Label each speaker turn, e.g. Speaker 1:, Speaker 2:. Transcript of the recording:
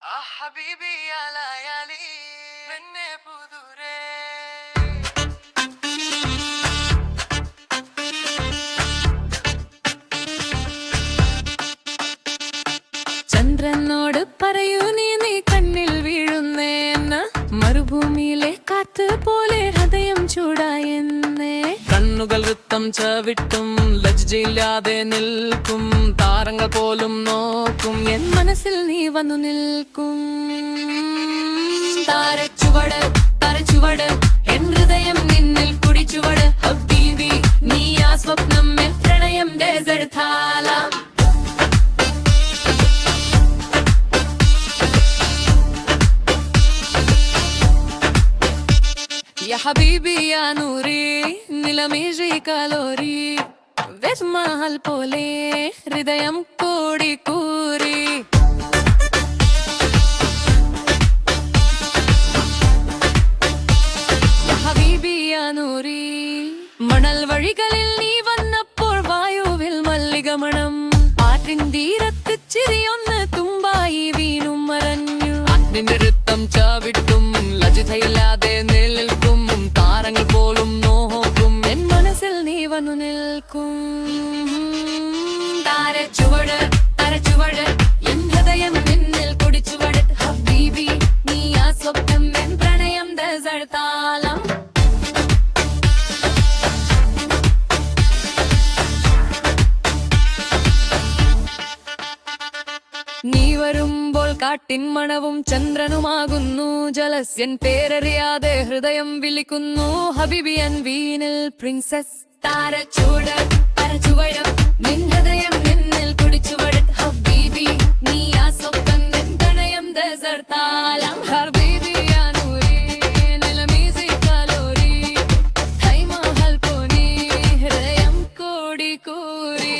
Speaker 1: حبيبي يا ليالي مني بذوري ചന്ദ്രനോട് പറയൂ നീ കണ്ണിൽ വീഴുന്നേന്ന് മരുഭൂമിയിലെ കാറ്റ് പോലെ ഹൃദയം ചൂടായെന്നേ കണ്ണുകൾ വൃത്തം ചവിട്ടും ലജ്ജയില്ലാതെ നിൽക്കും താരങ്ങൾ പോലും നോക്കും എൻ മനസ്സിൽ നീ വന്നു നിൽക്കും താരച്ചുവട് താരച്ചുവട് എൻ ഹൃദയം നിന്നിൽ കുടിച്ചുവട് ഹബീബി നീ ആ സ്വപ്നം എൻ പ്രണയം ഡെസർട്ട് താലം يا حبيبي يا نوري നിലമേഴി കലോരി വെസ്മഹൽ പോലെ ഹൃദയം കോടി കൂരി يا حبيبي يا نوري മണൽ വഴികളിൽ നീ വന്നപ്പോൾ വായുവിൽ മല്ലികമണം ആറ്റിൻ തീരത്ത് ചിരിയൊന്ന് തുമ്പായി വീണും മറഞ്ഞു അഗ്നിനൃത്തം ചവിട്ടും ലജ്ജയില്ലാതെ നിൽക്കും താരങ്ങൾ പോലും നോക്കും എൻ മനസ്സിൽ നീ വന്നു നിൽക്കും താരച്ചുവട് താരച്ചുവട് എൻ ഹൃദയം നിന്നിൽ കുടിച്ചുവട് ഹബീബി നീ ആ സ്വപ്നം എൻ പ്രണയം ഡെസർട്ട് താലം നീ വരുമ്പോൾ കാട്ടിൻ മണവും ചന്ദ്രനുമാകുന്നു ജലസ്യൻ പേരറിയാതെ ഹൃദയം വിളിക്കുന്നു ഹബീബിയൻ വീനിൽ പ്രിൻസസ് താരച്ചൂട് താരച്ചുവട് നിൻ ഹൃദയം നിന്നിൽ കുടിച്ചുവട് ഹബീബി നീ ആ സ്വപ്നം നിൻ പ്രണയം ഡെസർട്ട് താലം ഹബീബി യാ നൂരി നിലമേഴി കലോരി ഹൈമഹൽ പോനി ഹൃദയം കോടി കൂരി